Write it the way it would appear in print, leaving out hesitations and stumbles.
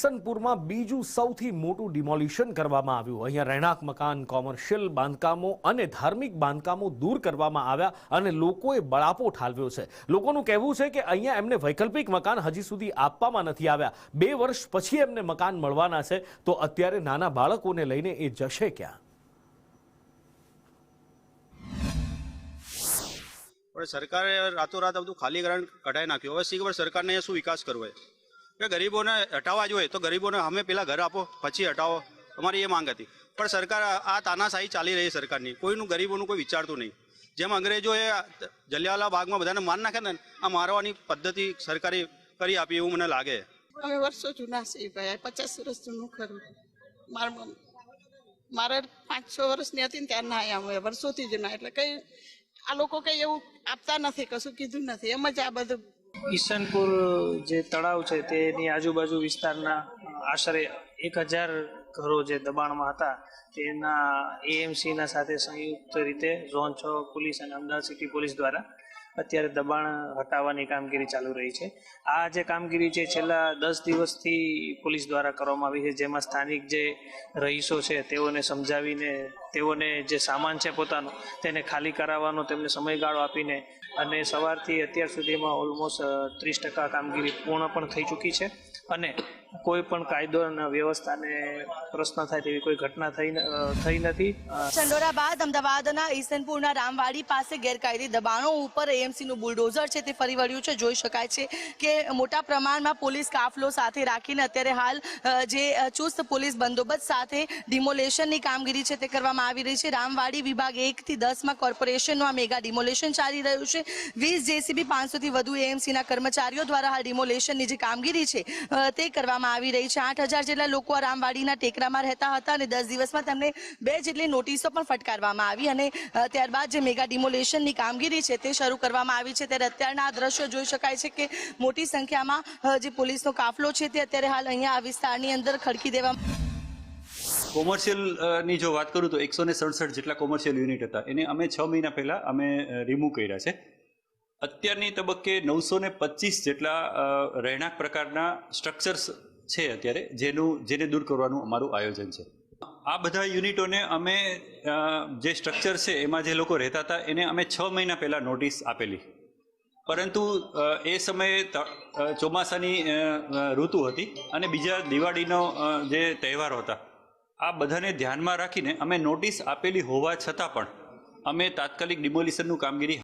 ઈસનપુરમાં બીજું સૌથી મોટું ડિમોલિશન કરવામાં આવ્યું। અહીંયા રહેણાંક મકાન, કોમર્શિયલ બાંધકામો અને ધાર્મિક બાંધકામો દૂર કરવામાં આવ્યા અને લોકોએ બળાપો ઠાલવ્યો છે। લોકોનું કહેવું છે કે અહીંયા એમને વૈકલ્પિક મકાન હજી સુધી આપવામાં નથી આવ્યા। 2 વર્ષ પછી એમને મકાન મળવાના છે, તો અત્યારે નાના બાળકોને લઈને એ જશે ક્યાં? પણ સરકારે રાતોરાત બધું ખાલીકરણ કઢાઈ નાખ્યું। હવે શી ખબર સરકારને શું વિકાસ કરવો હોય કે ગરીબોને હટાવવા જોઈએ તો ગરીબોને અમે પેલા ઘર આપો પછી હટાવો, અમારી એ માંગ હતી। પણ સરકાર આ તાનાશાહી ચાલી રહી સરકારની, કોઈનું ગરીબોનું કોઈ વિચારતું નહીં। જેમ અંગ્રેજોએ જલિયાવાલા બાગમાં બધાને માર નાખે ને, આ મારવાની પદ્ધતિ સરકારે કરી આપી એવું મને લાગે। અમે વર્ષો જૂના છે ભાઈ, 50 વર્ષ જૂનું ખરું। મારે 5-6 વર્ષની હતી ને ત્યાં ના આવ્યા, અમે વર્ષોથી જૂના, એટલે કઈ આ લોકો કઈ એવું આપતા નથી, કશું કીધું નથી, એમ જ આ બધું। ઈસનપુર જે તળાવ છે તેની આજુબાજુ વિસ્તારના આશરે 1000 ઘરો જે દબાણમાં હતા તેના એએમસીના સાથે સંયુક્ત રીતે ઝોન 6 પોલીસ અને અમદાવાદ સિટી પોલીસ દ્વારા અત્યારે દબાણ હટાવવાની કામગીરી ચાલુ રહી છે। આ જે કામગીરી છે છેલ્લા 10 દિવસથી પોલીસ દ્વારા કરવામાં આવી છે, જેમાં સ્થાનિક જે રહીશો છે તેઓને સમજાવીને તેઓને જે સામાન છે પોતાનો તેને ખાલી કરાવવાનો તેમને સમયગાળો આપીને અને સવારથી અત્યાર સુધીમાં ઓલમોસ્ટ 30% કામગીરી પૂર્ણ પણ થઈ ચૂકી છે અને કોઈ પણ કાયદો અને વ્યવસ્થાને પ્રશ્ન થાય તેવી કોઈ ઘટના થઈ નથી। ચંડોળા બાદ અમદાવાદના ઈસનપુરના રામવાડી પાસે ગેરકાયદે દબાણો ઉપર એએમસીનું બુલડોઝર છે તે ફરી વળ્યું છે। જોઈ શકાય છે કે મોટા પ્રમાણમાં પોલીસ કાફલો સાથે રાખીને અત્યારે હાલ જે ચુસ્ત પોલીસ બંદોબસ્ત સાથે ડિમોલેશનની કામગીરી છે તે કરવામાં આવી રહી છે। રામવાડી વિભાગ 1 થી 10માં કોર્પોરેશનનું આ મેગા ડિમોલેશન ચાલી રહ્યું છે। 20 જેસીબી 500થી વધુ એએમસીના કર્મચારીઓ દ્વારા હાલ ડિમોલેશનની જે કામગીરી છે તે કરવામાં આવી રહી છે। 8000 જેટલા લોકો આ રામવાડીના ટેકરામાં રહેતા હતા અને 10 દિવસમાં તેમને 2 જેટલી નોટિસો પણ ફટકારવામાં આવી અને ત્યારબાદ જે મેગા ડિમોલેશનની કામગીરી છે તે શરૂ કરવામાં આવી છે। ત્યારે અત્યારના આ દ્રશ્યો જોઈ શકાય છે કે મોટી સંખ્યામાં જે પોલીસનો કાફલો છે તે અત્યારે હાલ અહીંયા આ વિસ્તારની અંદર ખડકી દેવામાં। કોમર્શિયલની જો વાત કરું તો 167 જેટલા કોમર્શિયલ યુનિટ હતા, એને અમે 6 મહિના પહેલાં અમે રિમૂવ કર્યા છે। અત્યારની તબક્કે 925 જેટલા રહેણાંક પ્રકારના સ્ટ્રક્ચર્સ છે અત્યારે જેને દૂર કરવાનું અમારું આયોજન છે। આ બધા યુનિટોને અમે જે સ્ટ્રક્ચર છે એમાં જે લોકો રહેતા હતા એને અમે 6 મહિના પહેલાં નોટિસ આપેલી, પરંતુ એ સમયે ચોમાસાની ઋતુ હતી અને બીજા દિવાળીનો જે તહેવારો હતા, આ બધાને ધ્યાનમાં રાખીને અમે નોટિસ આપેલી હોવા છતાં પણ અમે તાત્કાલિક ડિમોલિશનનું કામગીરી